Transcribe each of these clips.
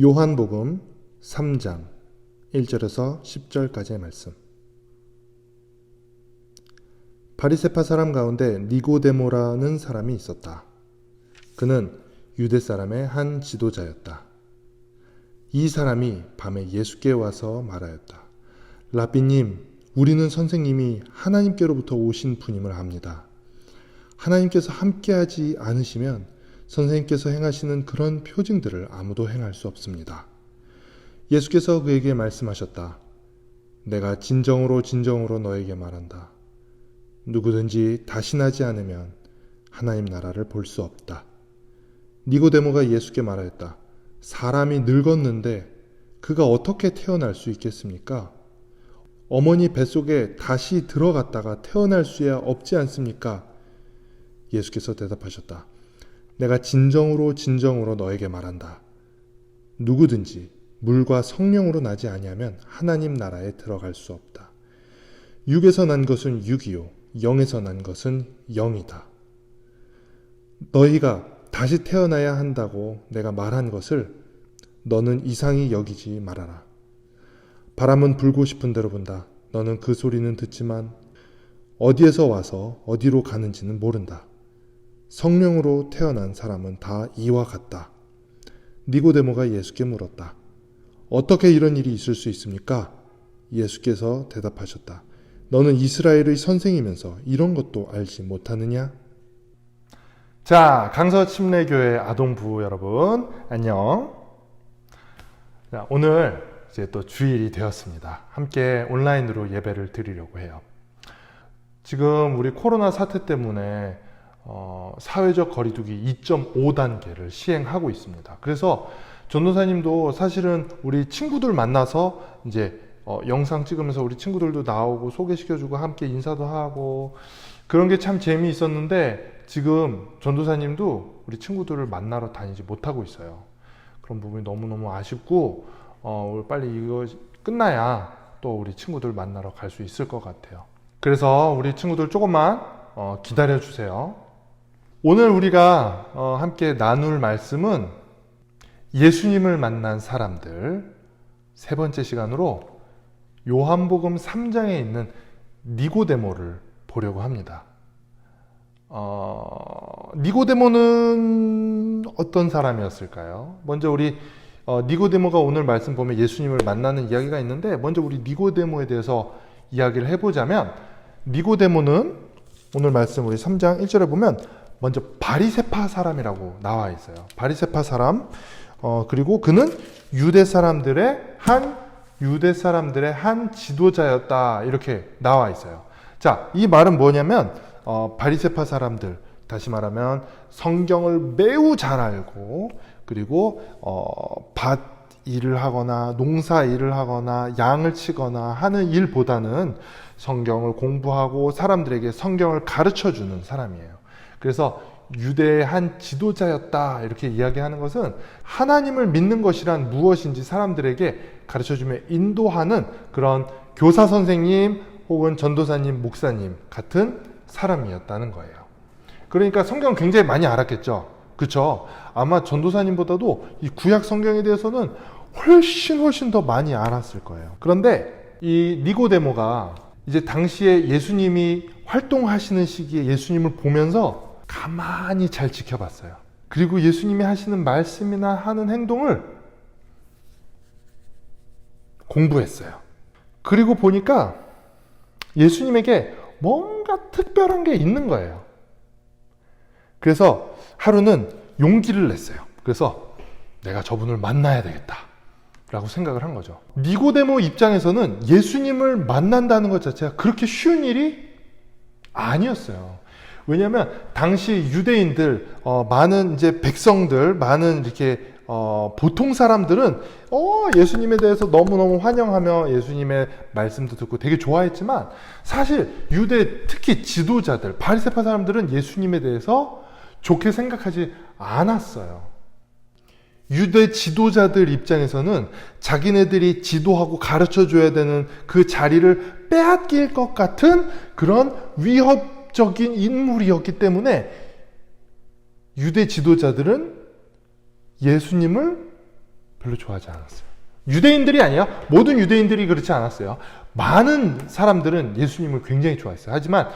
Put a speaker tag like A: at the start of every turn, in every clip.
A: 요한복음 3장 1절에서 10절까지의 말씀. 바리새파 사람 가운데 니고데모라는 사람이 있었다. 그는 유대 사람의 한 지도자였다. 이 사람이 밤에 예수께 와서 말하였다. 라비님, 우리는 선생님이 하나님께로부터 오신 분임을 압니다. 하나님께서 함께하지 않으시면 선생님께서 행하시는 그런 표징들을 아무도 행할 수 없습니다. 예수께서 그에게 말씀하셨다. 내가 진정으로 너에게 말한다. 누구든지 다신하지 않으면 하나님 나라를 볼 수 없다. 니고데모가 예수께 말하였다. 사람이 늙었는데 그가 어떻게 태어날 수 있겠습니까? 어머니 뱃속에 다시 들어갔다가 태어날 수야 없지 않습니까? 예수께서 대답하셨다. 내가 진정으로 너에게 말한다. 누구든지 물과 성령으로 나지 아니하면 하나님 나라에 들어갈 수 없다. 육에서 난 것은 육이요 영에서 난 것은 영이다. 너희가 다시 태어나야 한다고 내가 말한 것을 너는 이상히 여기지 말아라. 바람은 불고 싶은 대로 분다. 너는 그 소리는 듣지만 어디에서 와서 어디로 가는지는 모른다. 성령으로 태어난 사람은 다 이와 같다. 니고데모가 예수께 물었다. 어떻게 이런 일이 있을 수 있습니까? 예수께서 대답하셨다. 너는 이스라엘의 선생이면서 이런 것도 알지 못하느냐? 자, 강서침례교회 아동부 여러분, 안녕. 자, 오늘 이제 또 주일이 되었습니다. 함께 온라인으로 예배를 드리려고 해요. 지금 우리 코로나 사태 때문에 사회적 거리두기 2.5단계를 시행하고 있습니다. 그래서 전도사님도 사실은 우리 친구들 만나서 이제 영상 찍으면서 우리 친구들도 나오고 소개시켜주고 함께 인사도 하고 그런 게 참 재미있었는데 지금 전도사님도 우리 친구들을 만나러 다니지 못하고 있어요. 그런 부분이 너무너무 아쉽고 빨리 이거 끝나야 또 우리 친구들 만나러 갈 수 있을 것 같아요. 그래서 우리 친구들 조금만 기다려 주세요. 오늘 우리가 함께 나눌 말씀은 예수님을 만난 사람들 세 번째 시간으로 요한복음 3장에 있는 니고데모를 보려고 합니다. 니고데모는 어떤 사람이었을까요? 먼저 우리 니고데모가 오늘 말씀 보면 예수님을 만나는 이야기가 있는데 먼저 우리 니고데모에 대해서 이야기를 해보자면 니고데모는 오늘 말씀 우리 3장 1절에 보면 먼저 바리새파 사람이라고 나와 있어요. 바리새파 사람. 그리고 그는 유대 사람들의 한 지도자였다. 이렇게 나와 있어요. 자, 이 말은 뭐냐면 바리새파 사람들, 다시 말하면 성경을 매우 잘 알고 그리고 밭 일을 하거나 농사 일을 하거나 양을 치거나 하는 일보다는 성경을 공부하고 사람들에게 성경을 가르쳐주는 사람이에요. 그래서 유대의 한 지도자였다 이렇게 이야기하는 것은 하나님을 믿는 것이란 무엇인지 사람들에게 가르쳐주며 인도하는 그런 교사 선생님 혹은 전도사님, 목사님 같은 사람이었다는 거예요. 그러니까 성경 굉장히 많이 알았겠죠. 그렇죠? 아마 전도사님보다도 이 구약 성경에 대해서는 훨씬 더 많이 알았을 거예요. 그런데 이 니고데모가 이제 당시에 예수님이 활동하시는 시기에 예수님을 보면서 가만히 잘 지켜봤어요. 그리고 예수님이 하시는 말씀이나 하는 행동을 공부했어요. 그리고 보니까 예수님에게 뭔가 특별한 게 있는 거예요. 그래서 하루는 용기를 냈어요. 그래서 내가 저분을 만나야 되겠다 라고 생각을 한 거죠. 니고데모 입장에서는 예수님을 만난다는 것 자체가 그렇게 쉬운 일이 아니었어요. 왜냐하면 당시 유대인들, 많은 이제 백성들, 많은 이렇게 보통 사람들은 예수님에 대해서 너무너무 환영하며 예수님의 말씀도 듣고 되게 좋아했지만 사실 유대 특히 지도자들, 바리새파 사람들은 예수님에 대해서 좋게 생각하지 않았어요. 유대 지도자들 입장에서는 자기네들이 지도하고 가르쳐줘야 되는 그 자리를 빼앗길 것 같은 그런 위협적인 인물이었기 때문에 유대 지도자들은 예수님을 별로 좋아하지 않았어요. 유대인들이 아니에요. 모든 유대인들이 그렇지 않았어요. 많은 사람들은 예수님을 굉장히 좋아했어요. 하지만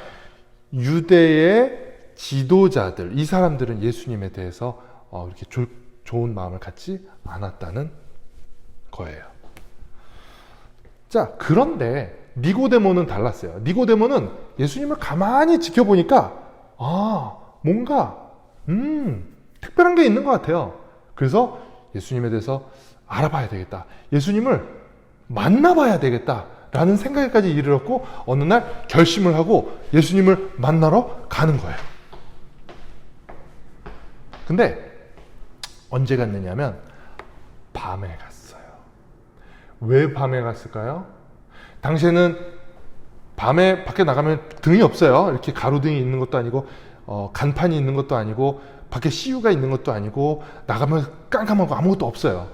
A: 유대의 지도자들, 이 사람들은 예수님에 대해서 이렇게 좋은 마음을 갖지 않았다는 거예요. 자, 그런데 니고데모는 달랐어요. 니고데모는 예수님을 가만히 지켜보니까 뭔가 특별한 게 있는 것 같아요. 그래서 예수님에 대해서 알아봐야 되겠다. 예수님을 만나봐야 되겠다. 라는 생각에까지 이르렀고 어느 날 결심을 하고 예수님을 만나러 가는 거예요. 근데 언제 갔느냐면 밤에 갔어요. 왜 밤에 갔을까요? 당시에는 밤에 밖에 나가면 등이 없어요. 이렇게 가로등이 있는 것도 아니고 간판이 있는 것도 아니고 밖에 CU가 있는 것도 아니고 나가면 깜깜하고 아무것도 없어요.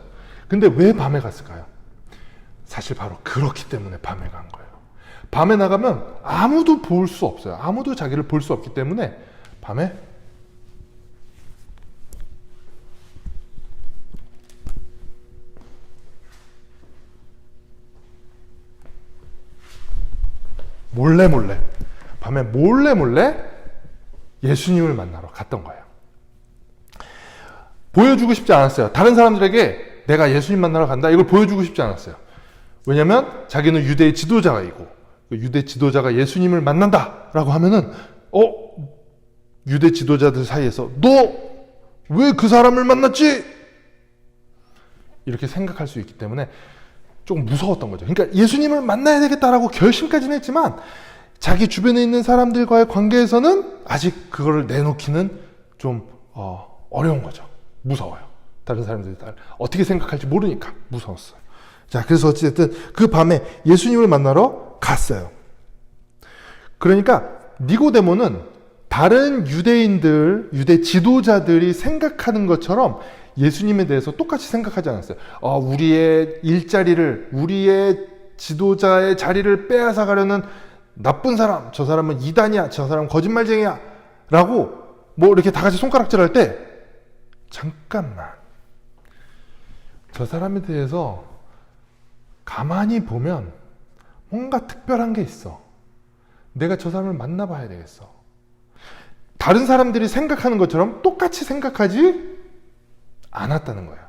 A: 근데 왜 밤에 갔을까요? 사실 바로 그렇기 때문에 밤에 간 거예요. 밤에 나가면 아무도 볼 수 없어요. 아무도 자기를 볼 수 없기 때문에 밤에 밤에 몰래 예수님을 만나러 갔던 거예요. 보여주고 싶지 않았어요. 다른 사람들에게 내가 예수님 만나러 간다 이걸 보여주고 싶지 않았어요. 왜냐하면 자기는 유대의 지도자이고 유대 지도자가 예수님을 만난다라고 하면은 유대 지도자들 사이에서 너 왜 그 사람을 만났지? 이렇게 생각할 수 있기 때문에 조금 무서웠던 거죠. 그러니까 예수님을 만나야 되겠다라고 결심까지는 했지만 자기 주변에 있는 사람들과의 관계에서는 아직 그거를 내놓기는 좀 어려운 거죠. 무서워요. 다른 사람들이 어떻게 생각할지 모르니까 무서웠어요. 자, 그래서 어쨌든 그 밤에 예수님을 만나러 갔어요. 그러니까 니고데모는 다른 유대인들, 유대 지도자들이 생각하는 것처럼 예수님에 대해서 똑같이 생각하지 않았어요. 우리의 일자리를, 우리의 지도자의 자리를 빼앗아 가려는 나쁜 사람, 저 사람은 이단이야, 저 사람은 거짓말쟁이야 라고 뭐 이렇게 다 같이 손가락질 할 때 잠깐만, 저 사람에 대해서 가만히 보면 뭔가 특별한 게 있어. 내가 저 사람을 만나봐야 되겠어. 다른 사람들이 생각하는 것처럼 똑같이 생각하지 않았다는 거예요.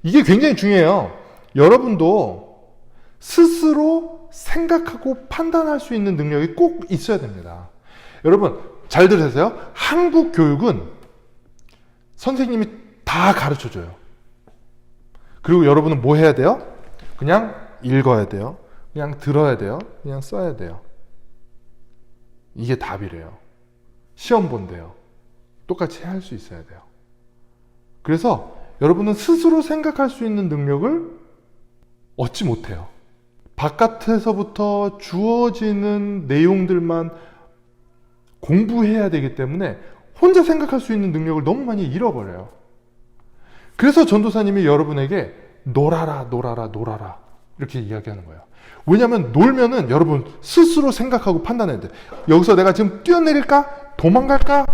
A: 이게 굉장히 중요해요. 여러분도 스스로 생각하고 판단할 수 있는 능력이 꼭 있어야 됩니다. 여러분 잘 들으세요. 한국 교육은 선생님이 다 가르쳐줘요. 그리고 여러분은 뭐 해야 돼요? 그냥 읽어야 돼요. 그냥 들어야 돼요. 그냥 써야 돼요. 이게 답이래요. 시험 본대요. 똑같이 할 수 있어야 돼요. 그래서 여러분은 스스로 생각할 수 있는 능력을 얻지 못해요. 바깥에서부터 주어지는 내용들만 공부해야 되기 때문에 혼자 생각할 수 있는 능력을 너무 많이 잃어버려요. 그래서 전도사님이 여러분에게 놀아라 이렇게 이야기하는 거예요. 왜냐하면 놀면은 여러분 스스로 생각하고 판단해야 돼요. 여기서 내가 지금 뛰어내릴까? 도망갈까?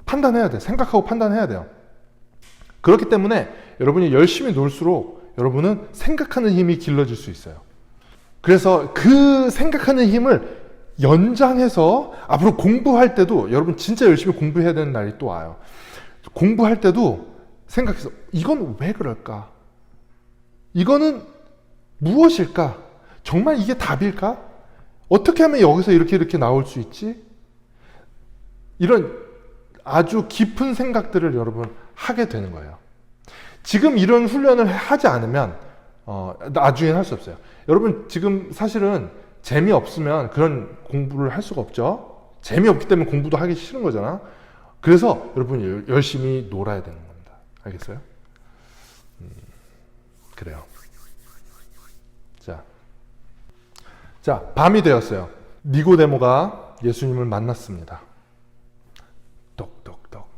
A: 판단해야 돼. 생각하고 판단해야 돼요. 그렇기 때문에 여러분이 열심히 놀수록 여러분은 생각하는 힘이 길러질 수 있어요. 그래서 그 생각하는 힘을 연장해서 앞으로 공부할 때도 여러분 진짜 열심히 공부해야 되는 날이 또 와요. 공부할 때도 생각해서 이건 왜 그럴까? 이거는 무엇일까? 정말 이게 답일까? 어떻게 하면 여기서 이렇게 나올 수 있지? 이런 아주 깊은 생각들을 여러분 하게 되는 거예요. 지금 이런 훈련을 하지 않으면 나중에는 할 수 없어요. 여러분 지금 사실은 재미없으면 그런 공부를 할 수가 없죠. 재미없기 때문에 공부도 하기 싫은 거잖아. 그래서 여러분이 열심히 놀아야 되는 겁니다. 알겠어요? 그래요. 자, 밤이 되었어요. 니고데모가 예수님을 만났습니다. 똑똑똑.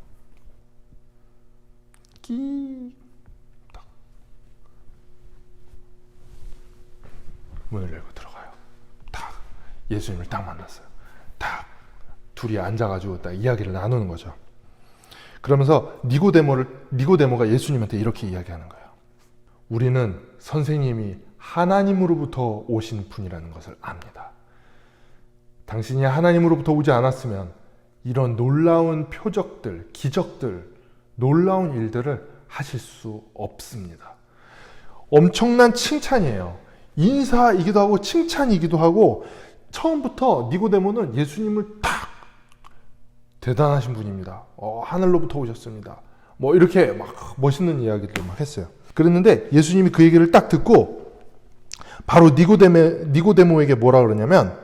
A: 끼. 딱. 문을 열고 들어가요. 딱. 예수님을 딱 만났어요. 딱. 둘이 앉아가지고 딱 이야기를 나누는 거죠. 그러면서 니고데모가 예수님한테 이렇게 이야기하는 거예요. 우리는 선생님이 하나님으로부터 오신 분이라는 것을 압니다. 당신이 하나님으로부터 오지 않았으면 이런 놀라운 표적들, 기적들, 놀라운 일들을 하실 수 없습니다. 엄청난 칭찬이에요. 인사이기도 하고 칭찬이기도 하고, 처음부터 니고데모는 예수님을 딱 대단하신 분입니다. 하늘로부터 오셨습니다. 뭐 이렇게 막 멋있는 이야기들 막 했어요. 그랬는데 예수님이 그 얘기를 딱 듣고 바로 니고데모에게 뭐라 그러냐면,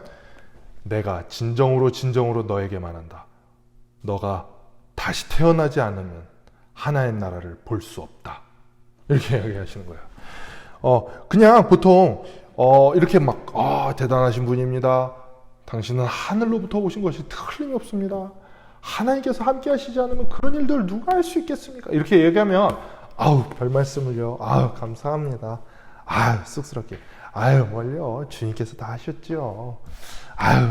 A: 내가 진정으로 너에게 말한다. 너가 다시 태어나지 않으면 하나님 나라를 볼 수 없다. 이렇게 이야기하시는 거예요. 그냥 보통 이렇게 막 대단하신 분입니다. 당신은 하늘로부터 오신 것이 틀림이 없습니다. 하나님께서 함께 하시지 않으면 그런 일들 누가 할 수 있겠습니까? 이렇게 얘기하면 별 말씀을요. 감사합니다. 쑥스럽게. 뭘요. 주님께서 다 하셨죠.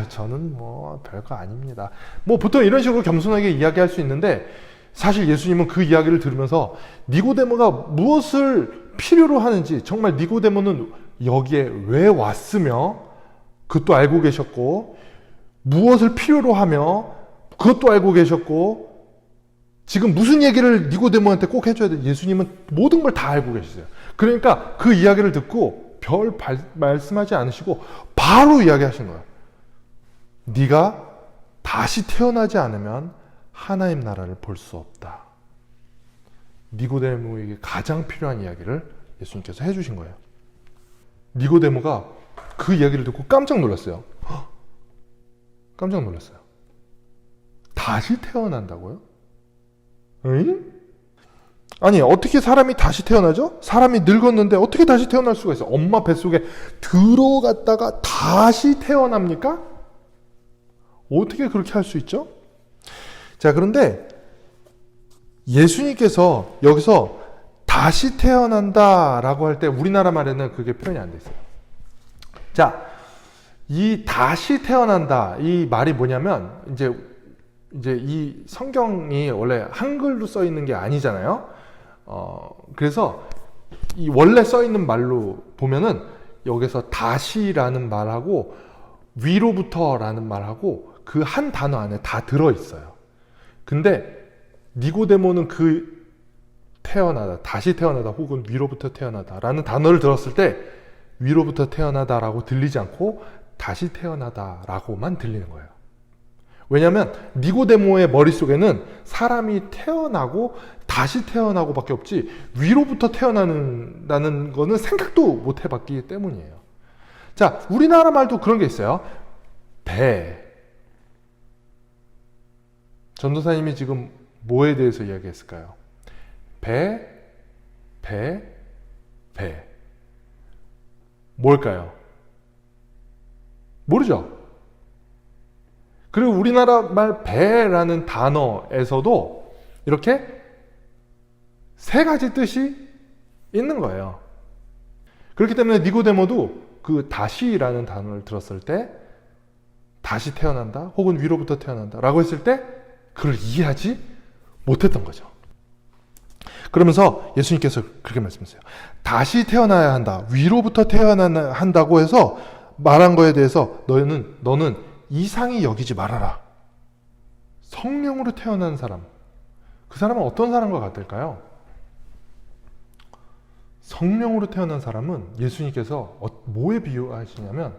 A: 저는 뭐 별거 아닙니다. 뭐 보통 이런 식으로 겸손하게 이야기할 수 있는데, 사실 예수님은 그 이야기를 들으면서 니고데모가 무엇을 필요로 하는지, 정말 니고데모는 여기에 왜 왔으며 그것도 알고 계셨고, 무엇을 필요로 하며 그것도 알고 계셨고, 지금 무슨 얘기를 니고데모한테 꼭 해줘야 돼. 예수님은 모든 걸 다 알고 계시세요. 그러니까 그 이야기를 듣고 별 말씀하지 않으시고 바로 이야기하신 거예요. 네가 다시 태어나지 않으면 하나님 나라를 볼 수 없다. 니고데모에게 가장 필요한 이야기를 예수님께서 해주신 거예요. 니고데모가 그 이야기를 듣고 깜짝 놀랐어요. 깜짝 놀랐어요. 다시 태어난다고요? 응? 아니, 어떻게 사람이 다시 태어나죠? 사람이 늙었는데 어떻게 다시 태어날 수가 있어? 엄마 뱃속에 들어갔다가 다시 태어납니까? 어떻게 그렇게 할 수 있죠? 자, 그런데 예수님께서 여기서 다시 태어난다라고 할 때 우리나라 말에는 그게 표현이 안 돼 있어요. 자, 이 다시 태어난다, 이 말이 뭐냐면, 이제 이 성경이 원래 한글로 써 있는 게 아니잖아요. 그래서 이 원래 써 있는 말로 보면은 여기서 다시라는 말하고 위로부터라는 말하고 그 한 단어 안에 다 들어 있어요. 근데 니고데모는 그 태어나다, 다시 태어나다 혹은 위로부터 태어나다라는 단어를 들었을 때 위로부터 태어나다라고 들리지 않고 다시 태어나다라고만 들리는 거예요. 왜냐하면 니고데모의 머릿속에는 사람이 태어나고 다시 태어나고 밖에 없지 위로부터 태어나는 거는 생각도 못 해봤기 때문이에요. 자, 우리나라 말도 그런 게 있어요. 배. 전도사님이 지금 뭐에 대해서 이야기했을까요? 배. 뭘까요? 모르죠? 그리고 우리나라 말 배라는 단어에서도 이렇게 세 가지 뜻이 있는 거예요. 그렇기 때문에 니고데모도 그 다시라는 단어를 들었을 때 다시 태어난다 혹은 위로부터 태어난다 라고 했을 때 그걸 이해하지 못했던 거죠. 그러면서 예수님께서 그렇게 말씀하세요. 다시 태어나야 한다, 위로부터 태어나야 한다고 해서 말한 거에 대해서 너는 이상히 여기지 말아라. 성령으로 태어난 사람, 그 사람은 어떤 사람과 같을까요? 성령으로 태어난 사람은 예수님께서 뭐에 비유하시냐면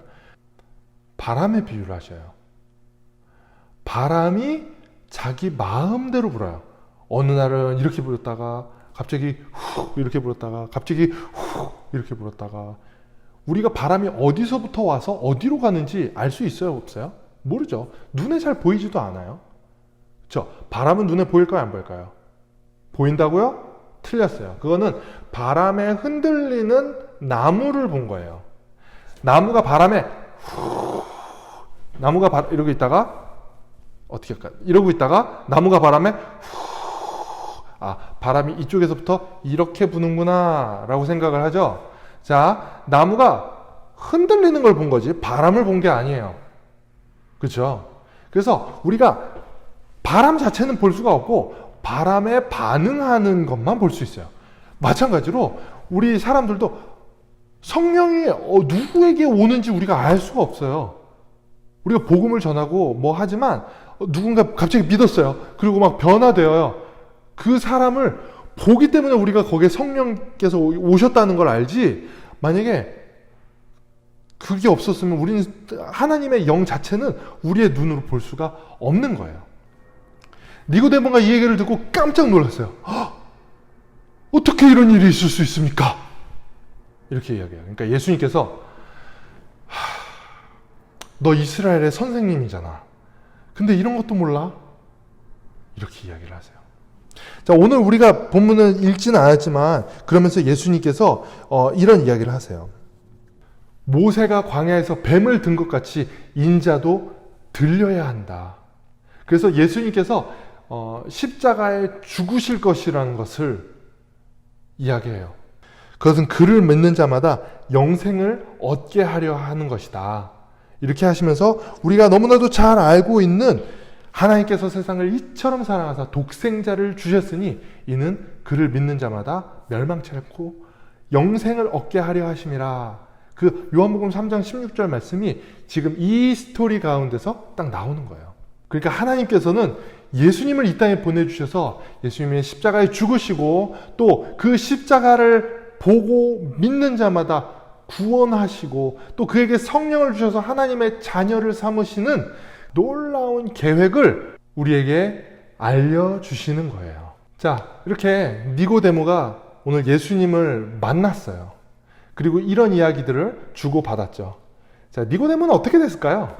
A: 바람에 비유를 하셔요. 바람이 자기 마음대로 불어요. 어느 날은 이렇게 불었다가 갑자기 훅 이렇게 불었다가 갑자기 훅 이렇게 불었다가, 우리가 바람이 어디서부터 와서 어디로 가는지 알 수 있어요, 없어요? 모르죠. 눈에 잘 보이지도 않아요. 그렇죠? 바람은 눈에 보일까요, 안 보일까요? 보인다고요? 틀렸어요. 그거는 바람에 흔들리는 나무를 본 거예요. 나무가 바람에 이러고 있다가 어떻게 할까? 이러고 있다가 나무가 바람에 바람이 이쪽에서부터 이렇게 부는구나 라고 생각을 하죠. 자, 나무가 흔들리는 걸 본 거지 바람을 본 게 아니에요. 그렇죠? 그래서 우리가 바람 자체는 볼 수가 없고 바람에 반응하는 것만 볼 수 있어요. 마찬가지로 우리 사람들도 성령이 누구에게 오는지 우리가 알 수가 없어요. 우리가 복음을 전하고 뭐 하지만 누군가 갑자기 믿었어요. 그리고 막 변화되어요. 그 사람을 보기 때문에 우리가 거기에 성령께서 오셨다는 걸 알지, 만약에 그게 없었으면 우리는 하나님의 영 자체는 우리의 눈으로 볼 수가 없는 거예요. 니고데모가 이 얘기를 듣고 깜짝 놀랐어요. 어떻게 이런 일이 있을 수 있습니까? 이렇게 이야기해요. 그러니까 예수님께서 너 이스라엘의 선생님이잖아. 근데 이런 것도 몰라? 이렇게 이야기를 하세요. 자, 오늘 우리가 본문을 읽지는 않았지만 그러면서 예수님께서 이런 이야기를 하세요. 모세가 광야에서 뱀을 든 것 같이 인자도 들려야 한다. 그래서 예수님께서 십자가에 죽으실 것이라는 것을 이야기해요. 그것은 그를 믿는 자마다 영생을 얻게 하려 하는 것이다. 이렇게 하시면서 우리가 너무나도 잘 알고 있는 하나님께서 세상을 이처럼 사랑하사 독생자를 주셨으니 이는 그를 믿는 자마다 멸망치 않고 영생을 얻게 하려 하심이라. 그 요한복음 3장 16절 말씀이 지금 이 스토리 가운데서 딱 나오는 거예요. 그러니까 하나님께서는 예수님을 이 땅에 보내주셔서 예수님이 십자가에 죽으시고 또 그 십자가를 보고 믿는 자마다 구원하시고 또 그에게 성령을 주셔서 하나님의 자녀를 삼으시는 놀라운 계획을 우리에게 알려주시는 거예요. 자, 이렇게 니고데모가 오늘 예수님을 만났어요. 그리고 이런 이야기들을 주고받았죠. 자, 니고데모는 어떻게 됐을까요?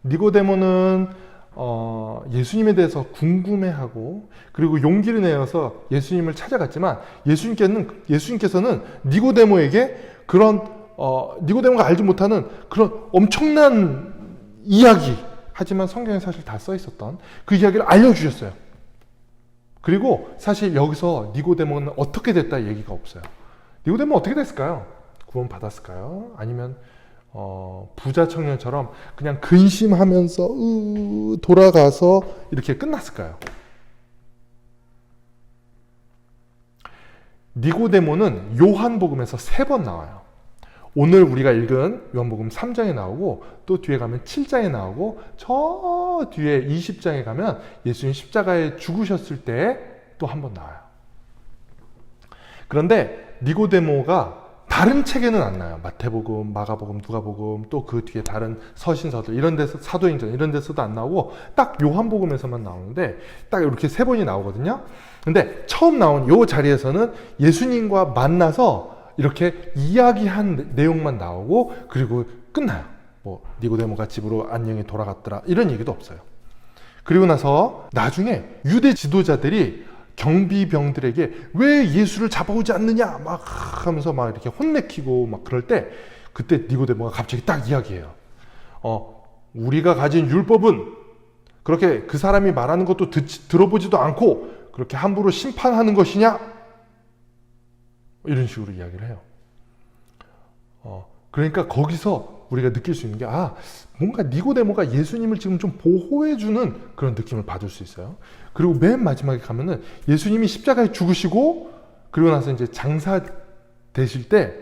A: 니고데모는 예수님에 대해서 궁금해하고 그리고 용기를 내어서 예수님을 찾아갔지만 예수님께서는 니고데모에게 그런 니고데모가 알지 못하는 그런 엄청난 이야기, 하지만 성경에 사실 다 써 있었던 그 이야기를 알려주셨어요. 그리고 사실 여기서 니고데모는 어떻게 됐다 얘기가 없어요. 니고데모 어떻게 됐을까요? 구원 받았을까요? 아니면 부자 청년처럼 그냥 근심하면서 돌아가서 이렇게 끝났을까요? 니고데모는 요한복음에서 3번 나와요. 오늘 우리가 읽은 요한복음 3장에 나오고 또 뒤에 가면 7장에 나오고 저 뒤에 20장에 가면 예수님 십자가에 죽으셨을 때 또 한 번 나와요. 그런데 니고데모가 다른 책에는 안 나와요. 마태복음, 마가복음, 누가복음, 또 그 뒤에 다른 서신서들 이런 데서, 사도행전 이런 데서도 안 나오고 딱 요한복음에서만 나오는데 딱 이렇게 3번이 나오거든요. 근데 처음 나온 요 자리에서는 예수님과 만나서 이렇게 이야기한 내용만 나오고 그리고 끝나요. 뭐 니고데모가 집으로 안녕히 돌아갔더라 이런 얘기도 없어요. 그리고 나서 나중에 유대 지도자들이 경비병들에게 왜 예수를 잡아오지 않느냐 막 하면서 막 이렇게 혼내키고 막 그럴 때 그때 니고데모가 갑자기 딱 이야기해요. 우리가 가진 율법은 그렇게 그 사람이 말하는 것도 들어보지도 않고 그렇게 함부로 심판하는 것이냐? 이런 식으로 이야기를 해요. 그러니까 거기서 우리가 느낄 수 있는 게 뭔가 니고데모가 예수님을 지금 좀 보호해주는 그런 느낌을 받을 수 있어요. 그리고 맨 마지막에 가면은 예수님이 십자가에 죽으시고 그리고 나서 이제 장사 되실 때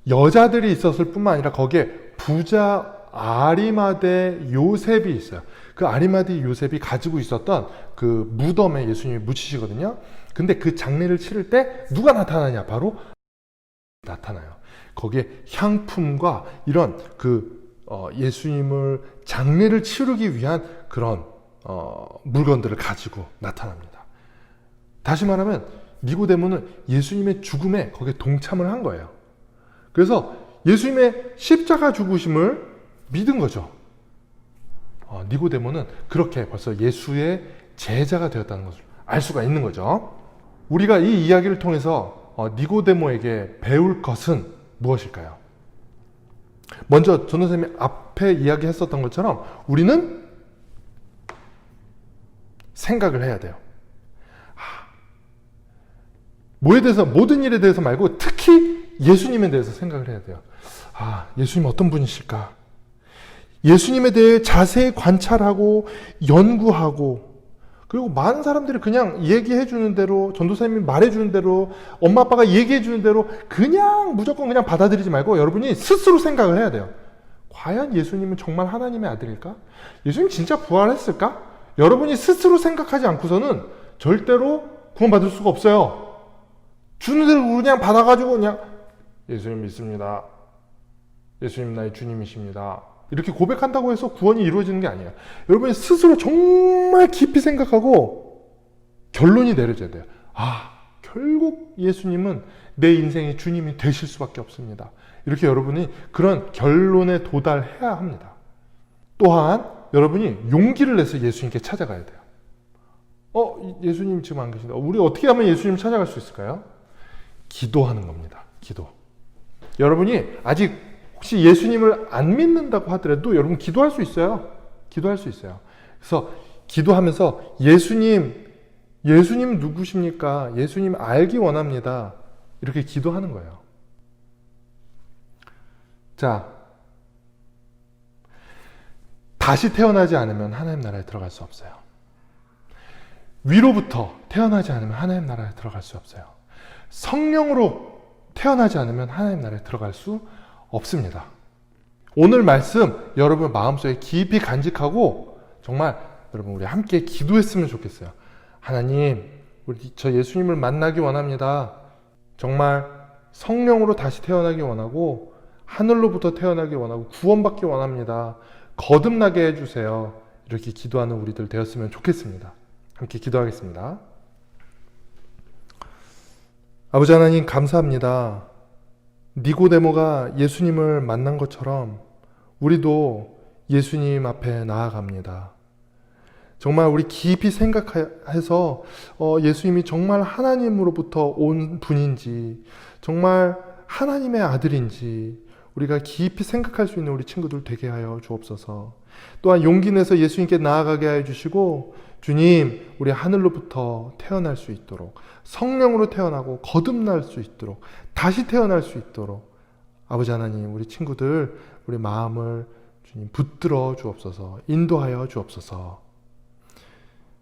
A: 여자들이 있었을 뿐만 아니라 거기에 부자 아리마대 요셉이 있어요. 그 아리마대 요셉이 가지고 있었던 그 무덤에 예수님이 묻히시거든요. 근데 그 장례를 치를 때 누가 나타나냐? 바로 나타나요. 거기에 향품과 이런 예수님을 장례를 치르기 위한 그런 물건들을 가지고 나타납니다. 다시 말하면 니고데모는 예수님의 죽음에 거기에 동참을 한 거예요. 그래서 예수님의 십자가 죽으심을 믿은 거죠. 니고데모는 그렇게 벌써 예수의 제자가 되었다는 것을 알 수가 있는 거죠. 우리가 이 이야기를 통해서 니고데모에게 배울 것은 무엇일까요? 먼저 전 선생님이 앞에 이야기했었던 것처럼 우리는 생각을 해야 돼요. 모든 일에 대해서 말고 특히 예수님에 대해서 생각을 해야 돼요. 예수님 어떤 분이실까? 예수님에 대해 자세히 관찰하고 연구하고 그리고 많은 사람들이 그냥 얘기해 주는 대로, 전도사님이 말해 주는 대로, 엄마 아빠가 얘기해 주는 대로 그냥 무조건 그냥 받아들이지 말고 여러분이 스스로 생각을 해야 돼요. 과연 예수님은 정말 하나님의 아들일까? 예수님 진짜 부활했을까? 여러분이 스스로 생각하지 않고서는 절대로 구원받을 수가 없어요. 주는 대로 그냥 받아가지고 그냥 예수님 믿습니다. 예수님 나의 주님이십니다. 이렇게 고백한다고 해서 구원이 이루어지는 게 아니에요. 여러분이 스스로 정말 깊이 생각하고 결론이 내려져야 돼요. 결국 예수님은 내 인생의 주님이 되실 수밖에 없습니다. 이렇게 여러분이 그런 결론에 도달해야 합니다. 또한 여러분이 용기를 내서 예수님께 찾아가야 돼요. 예수님 지금 안 계신다. 우리 어떻게 하면 예수님 찾아갈 수 있을까요? 기도하는 겁니다. 기도. 여러분이 아직 혹시 예수님을 안 믿는다고 하더라도 여러분 기도할 수 있어요. 기도할 수 있어요. 그래서 기도하면서 예수님 누구십니까? 예수님 알기 원합니다. 이렇게 기도하는 거예요. 자, 다시 태어나지 않으면 하나님 나라에 들어갈 수 없어요. 위로부터 태어나지 않으면 하나님 나라에 들어갈 수 없어요. 성령으로 태어나지 않으면 하나님 나라에 들어갈 수 없습니다. 오늘 말씀 여러분 마음속에 깊이 간직하고 정말 여러분 우리 함께 기도했으면 좋겠어요. 하나님, 저 예수님을 만나기 원합니다. 정말 성령으로 다시 태어나기 원하고 하늘로부터 태어나기 원하고 구원받기 원합니다. 거듭나게 해주세요. 이렇게 기도하는 우리들 되었으면 좋겠습니다. 함께 기도하겠습니다. 아버지 하나님 감사합니다. 니고데모가 예수님을 만난 것처럼 우리도 예수님 앞에 나아갑니다. 정말 우리 깊이 생각해서 예수님이 정말 하나님으로부터 온 분인지 정말 하나님의 아들인지 우리가 깊이 생각할 수 있는 우리 친구들 되게 하여 주옵소서. 또한 용기 내서 예수님께 나아가게 하여 주시고 주님 우리 하늘로부터 태어날 수 있도록 성령으로 태어나고 거듭날 수 있도록 다시 태어날 수 있도록 아버지 하나님 우리 친구들 우리 마음을 주님 붙들어 주옵소서. 인도하여 주옵소서.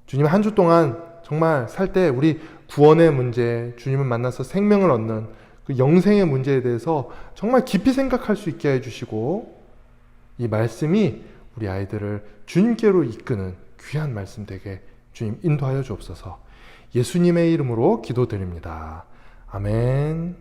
A: 주님 한 주 동안 정말 살 때 우리 구원의 문제, 주님을 만나서 생명을 얻는 그 영생의 문제에 대해서 정말 깊이 생각할 수 있게 해주시고 이 말씀이 우리 아이들을 주님께로 이끄는 귀한 말씀 되게 주님 인도하여 주옵소서. 예수님의 이름으로 기도드립니다. 아멘.